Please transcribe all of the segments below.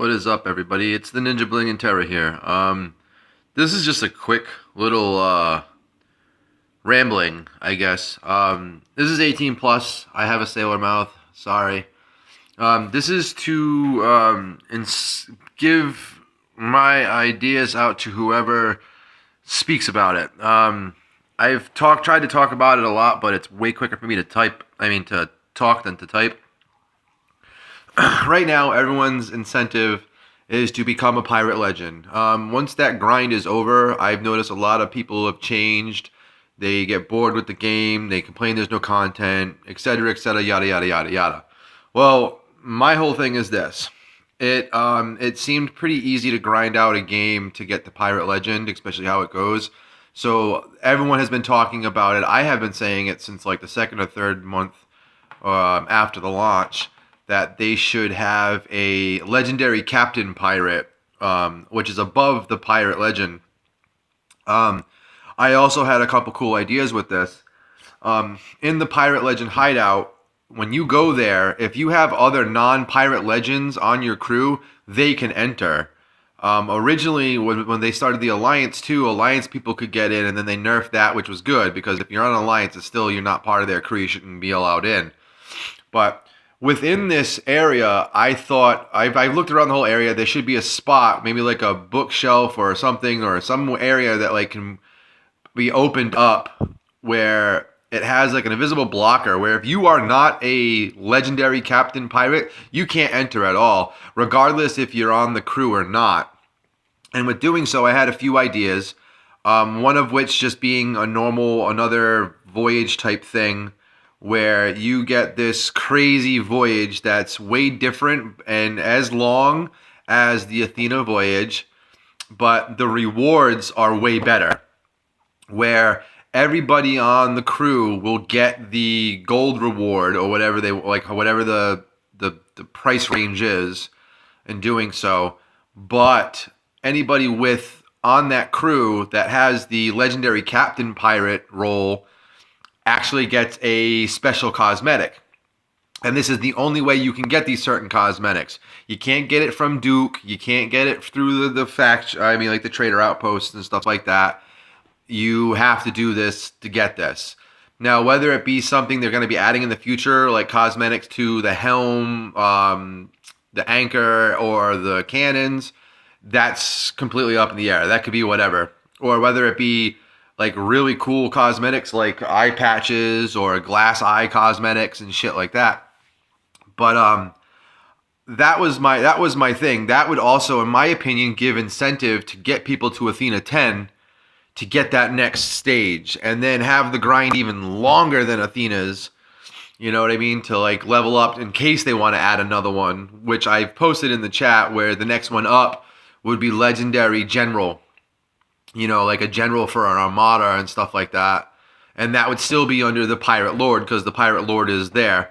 What is up, everybody? It's the Ninja Bling and Terra here. This is just a quick little rambling, I guess. This is 18 plus. I have a sailor mouth. Sorry. This is to give my ideas out to whoever speaks about it. I've tried to talk about it a lot, but it's way quicker for me to type. To talk than to type. Right now, everyone's incentive is to become a pirate legend. Once that grind is over, I've noticed a lot of people have changed. They get bored with the game. They complain there's no content, etc., yada, yada, yada, yada. Well, my whole thing is this. It seemed pretty easy to grind out a game to get the pirate legend, especially how it goes. So everyone has been talking about it. I have been saying it since like the second or third month after the launch, that they should have a legendary captain pirate, which is above the pirate legend. I also had a couple cool ideas with this. In the pirate legend hideout, when you go there, if you have other non-pirate legends on your crew, they can enter. Originally, when they started the Alliance 2, Alliance people could get in, and then they nerfed that, which was good, because if you're on Alliance, it's still, you're not part of their crew, you shouldn't be allowed in. But within this area, I thought, I've looked around the whole area, there should be a spot, maybe like a bookshelf or something, or some area that like can be opened up where it has like an invisible blocker, where if you are not a legendary captain pirate, you can't enter at all, regardless if you're on the crew or not. And with doing so, I had a few ideas, one of which just being another voyage type thing, where you get this crazy voyage that's way different and as long as the Athena voyage, but the rewards are way better, where everybody on the crew will get the gold reward or whatever whatever the price range is in doing so, but anybody on that crew that has the legendary captain pirate role actually gets a special cosmetic. And this is the only way you can get these certain cosmetics. You can't get it from Duke. You can't get it through the faction, like the trader outposts and stuff like that. You have to do this to get this. Now, whether it be something they're going to be adding in the future, like cosmetics to the helm, the anchor, or the cannons, that's completely up in the air. That could be whatever. Or whether it be like really cool cosmetics like eye patches or glass eye cosmetics and shit like that. But that was my thing. That would also, in my opinion, give incentive to get people to Athena 10 to get that next stage, and then have the grind even longer than Athena's, you know what I mean, to like level up in case they want to add another one, which I posted in the chat, where the next one up would be legendary general, like a general for an armada and stuff like that. And that would still be under the pirate lord, because the pirate lord is there.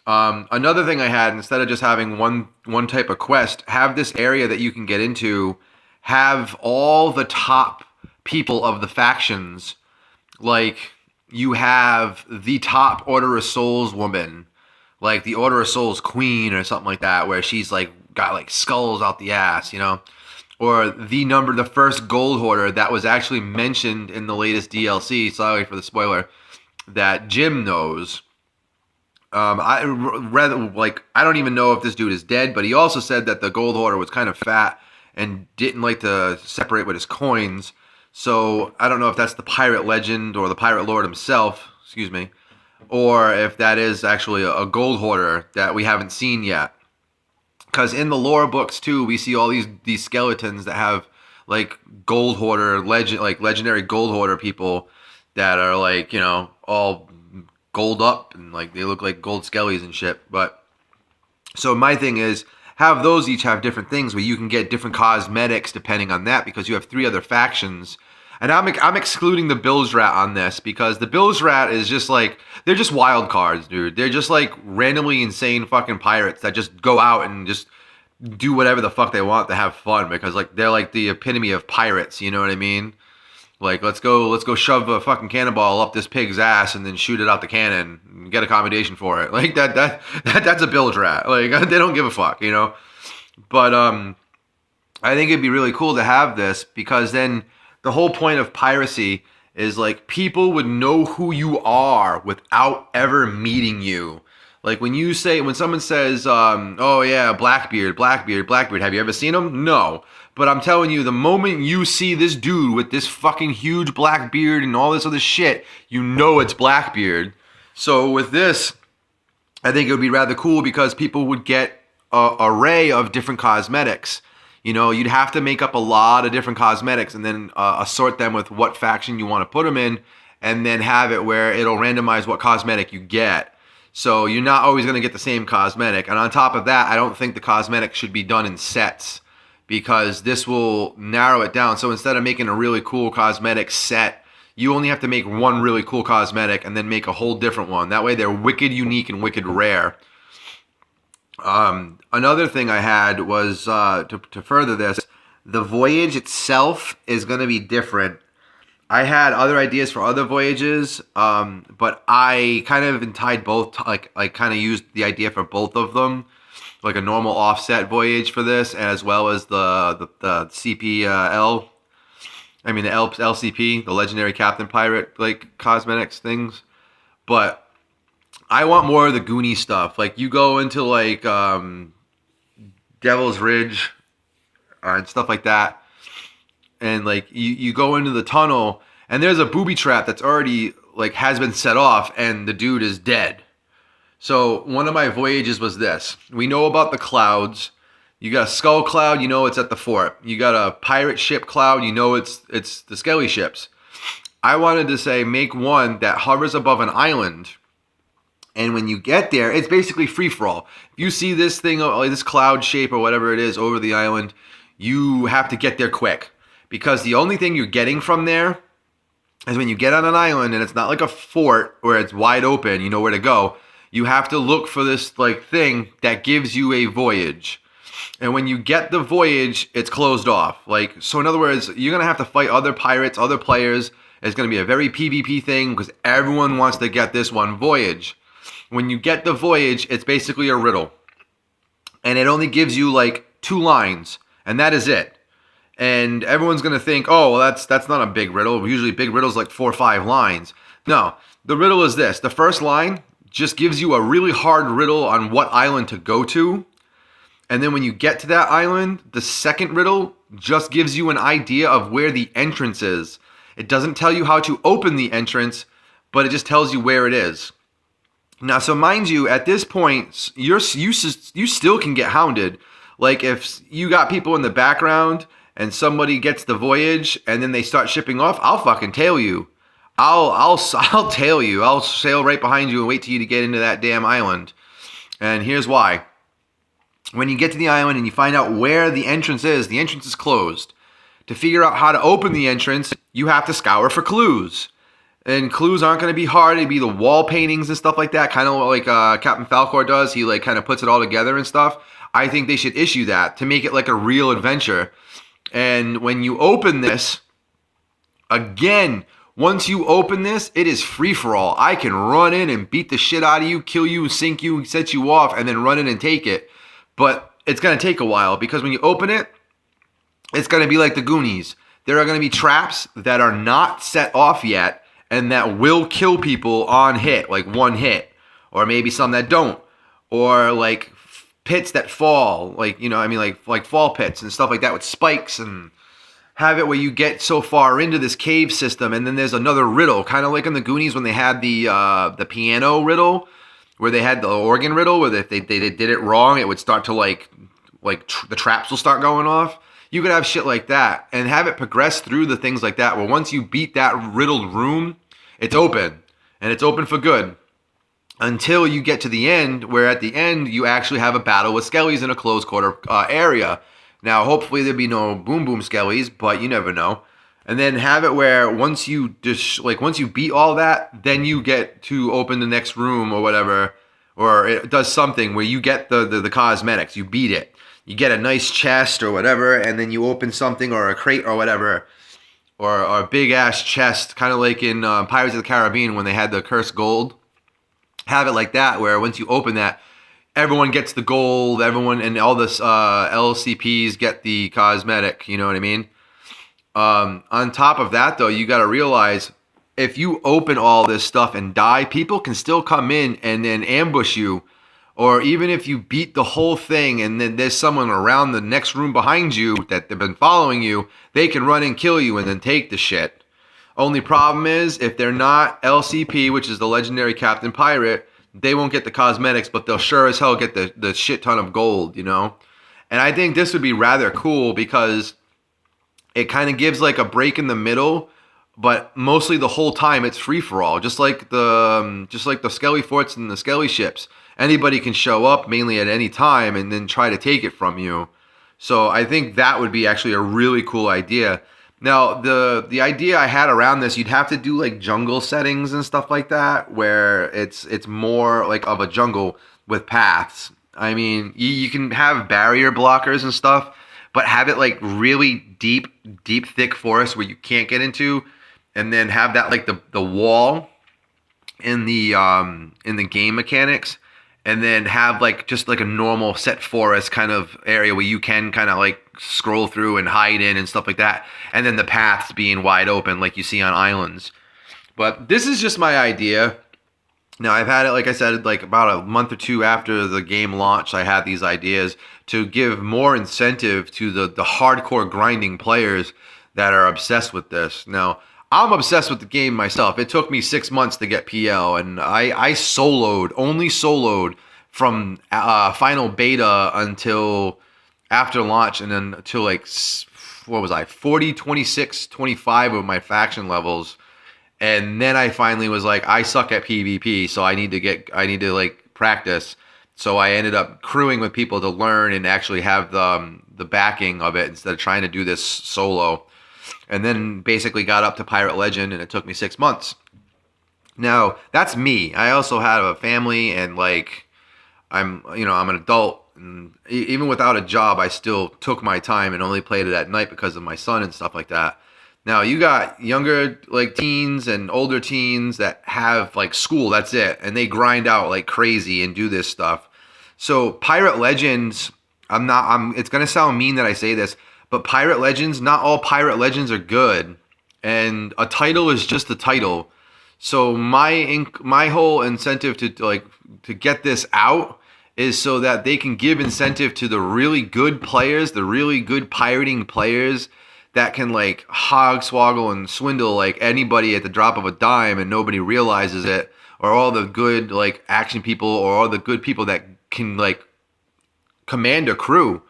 Another thing I had, instead of just having one type of quest, have this area that you can get into, have all the top people of the factions. Like, you have the top Order of Souls woman, like the Order of Souls queen or something like that, where she's like got like skulls out the ass, or the first gold hoarder that was actually mentioned in the latest DLC. Sorry for the spoiler. That Jim knows. I don't even know if this dude is dead, but he also said that the gold hoarder was kind of fat and didn't like to separate with his coins. So I don't know if that's the pirate legend or the pirate lord himself, or if that is actually a gold hoarder that we haven't seen yet. Because in the lore books too, we see all these skeletons that have like gold hoarder legendary gold hoarder people that are like, all gold up and like they look like gold skellies and shit. But so my thing is, have those each have different things where you can get different cosmetics depending on that, because you have 3 other factions. And I'm excluding the Bills Rat on this, because the Bills Rat is just like, they're just wild cards, dude. They're just like randomly insane fucking pirates that just go out and just do whatever the fuck they want to have fun, because like they're like the epitome of pirates, you know what I mean? Like, let's go shove a fucking cannonball up this pig's ass and then shoot it out the cannon and get accommodation for it. Like that's a bilge rat. Like, they don't give a fuck, But I think it'd be really cool to have this because then the whole point of piracy is like people would know who you are without ever meeting you. Like when someone says, "Oh yeah, Blackbeard, Blackbeard, Blackbeard," have you ever seen him? No, but I'm telling you, the moment you see this dude with this fucking huge black beard and all this other shit, you know it's Blackbeard. So with this, I think it would be rather cool because people would get a array of different cosmetics. You know, you'd have to make up a lot of different cosmetics and then assort them with what faction you want to put them in, and then have it where it'll randomize what cosmetic you get. So you're not always going to get the same cosmetic. And on top of that, I don't think the cosmetic should be done in sets because this will narrow it down. So instead of making a really cool cosmetic set, you only have to make one really cool cosmetic and then make a whole different one. That way they're wicked unique and wicked rare. Another thing I had was to further this, the voyage itself is going to be different. I had other ideas for other voyages, but I kind of tied both. I kind of used the idea for both of them, like a normal offset voyage for this, as well as the CPL. I mean the LCP, the Legendary Captain Pirate like cosmetics things, but I want more of the Goonie stuff. Like you go into like Devil's Ridge and stuff like that, and like you go into the tunnel and there's a booby trap that's already like has been set off and the dude is dead. So one of my voyages was this. We know about the clouds. You got a skull cloud, you know it's at the fort. You got a pirate ship cloud, you know it's the skelly ships. I wanted to say make one that hovers above an island. And when you get there, it's basically free for all. If you see this thing, like this cloud shape or whatever it is over the island, you have to get there quick. Because the only thing you're getting from there is when you get on an island and it's not like a fort where it's wide open, you know where to go. You have to look for this like thing that gives you a voyage. And when you get the voyage, it's closed off. Like, so in other words, you're going to have to fight other pirates, other players. It's going to be a very PvP thing because everyone wants to get this one voyage. When you get the voyage, it's basically a riddle. And it only gives you like 2 lines. And that is it. And everyone's going to think, oh, well, that's not a big riddle. Usually big riddles like 4 or 5 lines. No, the riddle is this. The first line just gives you a really hard riddle on what island to go to. And then when you get to that island, the second riddle just gives you an idea of where the entrance is. It doesn't tell you how to open the entrance, but it just tells you where it is. Now, so mind you, at this point, you still can get hounded. Like if you got people in the background and somebody gets the voyage and then they start shipping off, I'll fucking tail you. I'll tail you. I'll sail right behind you and wait till you to get into that damn island. And here's why. When you get to the island and you find out where the entrance is closed. To figure out how to open the entrance, you have to scour for clues. And clues aren't going to be hard. It'd be the wall paintings and stuff like that, kind of like Captain Falcor does. He like kind of puts it all together and stuff. I think they should issue that to make it like a real adventure. And when you open this, again, once you open this, it is free for all. I can run in and beat the shit out of you, kill you, sink you, set you off, and then run in and take it. But it's going to take a while because when you open it, it's going to be like the Goonies. There are going to be traps that are not set off yet and that will kill people on hit, like one hit. Or maybe some that don't. Or like pits that fall, like, you know, I mean like fall pits and stuff like that with spikes, and have it where you get so far into this cave system and then there's another riddle, kind of like in the Goonies when they had the piano riddle, where they had the organ riddle, where if they did it wrong, it would start to the traps will start going off. You could have shit like that and have it progress through the things like that, where once you beat that riddled room, it's open, and it's open for good. Until you get to the end, where at the end, you actually have a battle with skellies in a close quarter area. Now, hopefully there'll be no boom boom skellies, but you never know. And then have it where once you beat all that, then you get to open the next room or whatever, or it does something where you get the cosmetics. You beat it. You get a nice chest or whatever, and then you open something or a crate or whatever, or a big ass chest, kind of like in Pirates of the Caribbean when they had the cursed gold. Have it like that, where once you open that, everyone gets the gold, everyone and all this LCPs get the cosmetic. You know what I mean? On top of that, though, you got to realize if you open all this stuff and die, people can still come in and then ambush you. Or even if you beat the whole thing and then there's someone around the next room behind you that they've been following you, they can run and kill you and then take the shit. Only problem is if they're not LCP, which is the legendary Captain Pirate, they won't get the cosmetics, but they'll sure as hell get the shit ton of gold, you know? And I think this would be rather cool because it kind of gives like a break in the middle, but mostly the whole time it's free for all, just like the Skelly forts and the Skelly ships. Anybody can show up mainly at any time and then try to take it from you. So I think that would be actually a really cool idea. Now the idea I had around this, you'd have to do like jungle settings and stuff like that, where it's more like of a jungle with paths. I mean, you can have barrier blockers and stuff, but have it like really deep, thick forest where you can't get into, and then have that like the wall in the game mechanics, and then have like just like a normal set forest kind of area where you can kind of like scroll through and hide in and stuff like that, and then the paths being wide open like you see on islands. But this is just my idea. Now, I've had it, like I said, like about a month or two after the game launched, I had these ideas to give more incentive to the hardcore grinding players that are obsessed with this. Now, I'm obsessed with the game myself. It took me 6 months to get PL, and I only soloed from final beta until after launch, and then until like, what was I, 40, 26, 25 of my faction levels. And then I finally was like, I suck at PvP, so I need to like practice. So I ended up crewing with people to learn and actually have the backing of it instead of trying to do this solo. And then basically got up to Pirate Legend, and it took me 6 months. Now, that's me. I also have a family, and like I'm an adult, and even without a job, I still took my time and only played it at night because of my son and stuff like that. Now, you got younger like teens and older teens that have like school, that's it, and they grind out like crazy and do this stuff. So Pirate Legends, it's going to sound mean that I say this, but Pirate Legends, not all Pirate Legends are good, and a title is just a title. So my whole incentive to get this out is so that they can give incentive to the really good players, the really good pirating players that can like hog, swoggle, and swindle like anybody at the drop of a dime and nobody realizes it, or all the good like action people, or all the good people that can like command a crew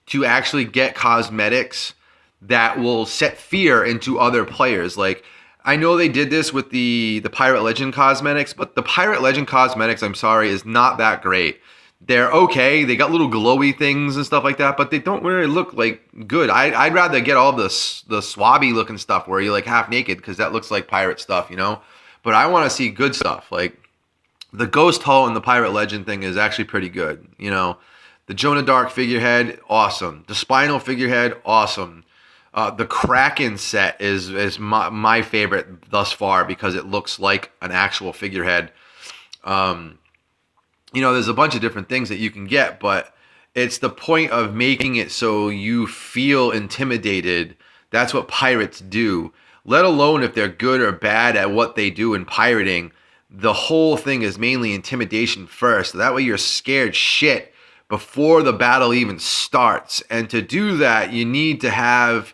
to actually get cosmetics that will set fear into other players. Like, I know they did this with the Pirate Legend cosmetics, but the Pirate Legend cosmetics, I'm sorry, is not that great. They're okay. They got little glowy things and stuff like that, but they don't really look like good. I'd rather get all the swabby looking stuff where you're like half naked, because that looks like pirate stuff, you know? But I want to see good stuff. Like the Ghost Hull and the Pirate Legend thing is actually pretty good, you know? The Jonah Dark figurehead, awesome. The Spinal figurehead, awesome. The Kraken set is my favorite thus far because it looks like an actual figurehead. There's a bunch of different things that you can get, but it's the point of making it so you feel intimidated. That's what pirates do. Let alone if they're good or bad at what they do in pirating. The whole thing is mainly intimidation first. That way you're scared shit before the battle even starts. And to do that, you need to have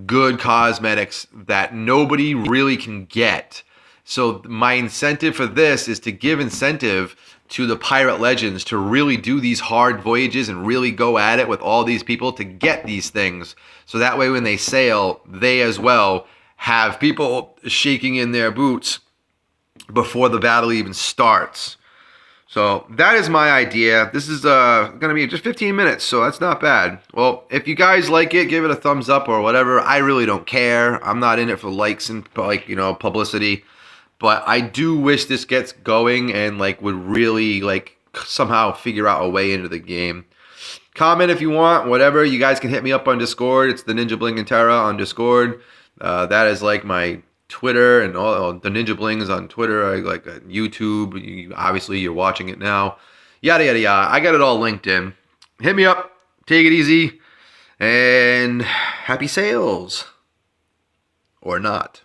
good cosmetics that nobody really can get. So my incentive for this is to give incentive to the Pirate Legends to really do these hard voyages and really go at it with all these people to get these things. So that way when they sail, they as well have people shaking in their boots before the battle even starts. So that is my idea. This is going to be just 15 minutes, so that's not bad. Well, if you guys like it, give it a thumbs up or whatever. I really don't care. I'm not in it for likes and publicity. But I do wish this gets going and would really somehow figure out a way into the game. Comment if you want, whatever. You guys can hit me up on Discord. It's the Ninja Bling and Terra on Discord. That is my Twitter, and all the Ninja Blings on Twitter. I YouTube. Obviously, you're watching it now. yada yada yada. I got it all linked in. Hit me up. Take it easy. And happy sales. Or not.